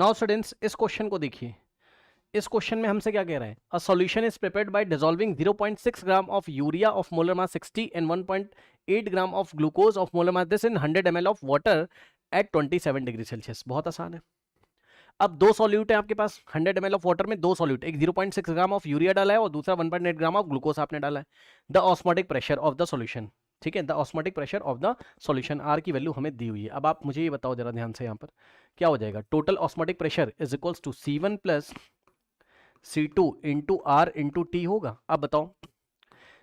Now students इस question को देखिए। इस क्वेश्चन में हमसे क्या कह रहा है, a solution is prepared by dissolving 0.6 gram of urea of molar mass 60 and 1.8 gram of glucose of molar mass this in 100 ml of water at 27 degree Celsius. बहुत आसान है। अब दो सॉल्यूट है आपके पास, 100 ml ऑफ वाटर में दो solute, एक 0.6 ग्राम ऑफ यूरिया डाला है और दूसरा 1.8 ग्राम ऑफ ग्लूकोज आपने डाला है। The osmotic pressure of the solution, ठीक है, the osmotic pressure of the solution, R की वैल्यू हमें दी हुई है। अब आप मुझे ये बताओ जरा ध्यान से, यहाँ पर क्या हो जाएगा, total osmotic pressure is equals to C1 plus C2 into R into T होगा। अब बताओ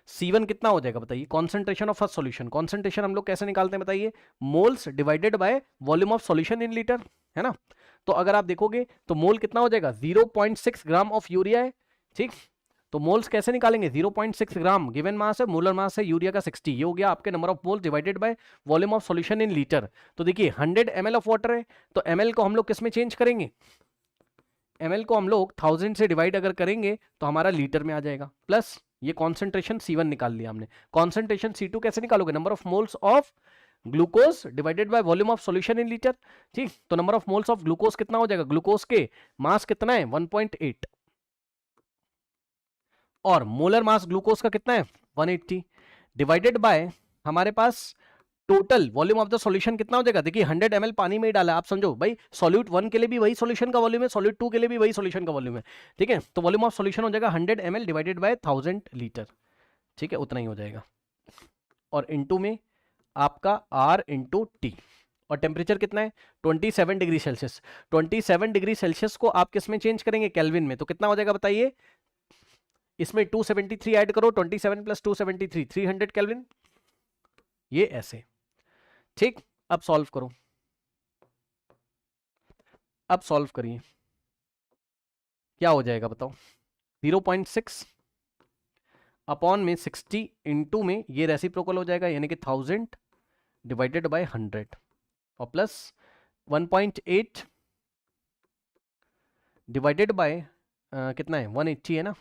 C1 कितना हो जाएगा बताइए, concentration of first solution. Concentration हम लोग कैसे निकालते हैं बताइए, moles divided by volume of solution in litre, है ना। तो अगर आप देखोगे तो मोल कितना हो जाएगा, 0.6 ग्राम ऑफ यूरिया है, ठीक। तो मोल्स कैसे निकालेंगे, 0.6 ग्राम गिवन मास है, मोलर मास है यूरिया का 60, ये हो गया आपके number of mole divided by volume of solution in litre. तो देखिए 100 ml ऑफ वाटर है, तो ml को हम लोग किस में चेंज करेंगे, ml को हम लोग 1000 से डिवाइड अगर करेंगे तो हमारा लीटर में आ जाएगा, प्लस ये कॉन्सेंट्रेशन C1 निकाल लिया हमने। कॉन्सेंट्रेशन C2 कैसे निकालोगे, number of moles of glucose divided by volume of solution in litre, ठीक। तो number of moles of glucose कितना हो जाएगा, ग्लूकोज के मास कितना है 1.8 और मोलर मास ग्लूकोज का कितना है 180 डिवाइडेड बाय हमारे पास total volume of the solution कितना हो जाएगा। देखिए 100 ml पानी में ही डाला, आप समझो भाई सॉल्यूट 1 के लिए भी वही सॉल्यूशन का वॉल्यूम है, सॉल्यूट 2 के लिए भी वही सॉल्यूशन का वॉल्यूम है, ठीक है। तो वॉल्यूम ऑफ सॉल्यूशन हो जाएगा 100 ml डिवाइडेड बाय 1000 लीटर, ठीक है, उतना ही हो जाएगा। और इनटू में आपका R इंटू टी, और टेम्परेचर कितना है 27 डिग्री सेल्सियस। 27 डिग्री सेल्सियस को आप किस में चेंज करेंगे, केल्विन में, तो कितना हो जाएगा बताइए, इसमें 273 ऐड करो, 27 प्लस 273 300 केल्विन, ये ऐसे, ठीक। अब सॉल्व करो, अब सॉल्व करिए, क्या हो जाएगा बताओ, 0.6 अपॉन में 60 इंटू में ये रेसिप्रोकल हो जाएगा, यानी कि 1000 डिवाइडेड बाय 100 और प्लस 1.8 डिवाइडेड बाय कितना है 180 है ना,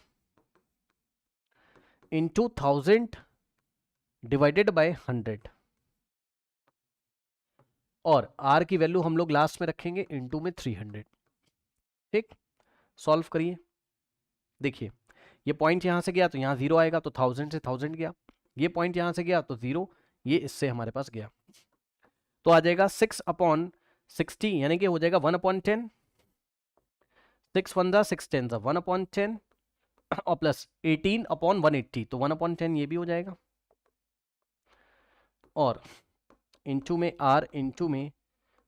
इंटू 1000 डिवाइडेड बाय 100 और R की वैल्यू हम लोग लास्ट में रखेंगे इंटू में 300, ठीक। सॉल्व करिए, देखिए ये पॉइंट यहां से गया तो यहां 0 आएगा, तो 1000 से 1000 गया, ये पॉइंट यहां से गया तो 0, ये इससे हमारे पास गया, तो आ जाएगा 6/60 यानी कि हो जाएगा 1/10, 6 1 जा 6 10 जा 1/10 और प्लस 18/180, तो 1/10 ये भी हो जाएगा, और इंटू में R इंटू में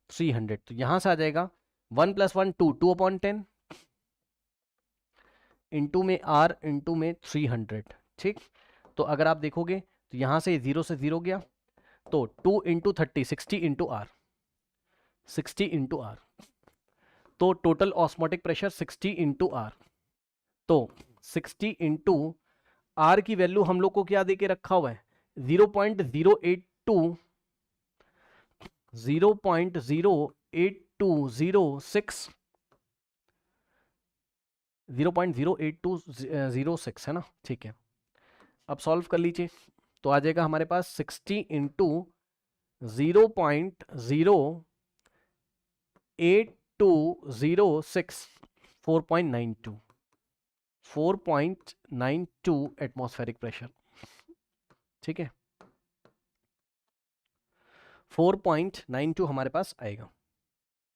300, तो यहां से आ जाएगा 1 + 1 2 2/10 इंटू में R इंटू में 300, ठीक। तो अगर आप देखोगे तो यहां से 0 से 0 गया, तो 2 into 30 60 into R, 60 into R, तो total osmotic pressure 60 into R, तो 60 इंटू R की वैल्यू हम लोग को क्या दे के रखा हुआ है 0.082 0.08206 0.08206 है ना, ठीक है। अब सॉल्व कर लीजिए, तो आ जाएगा हमारे पास 60 इंटू 0.08206 4.92 एटमॉस्फेरिक प्रेशर, ठीक है, 4.92 हमारे पास आएगा।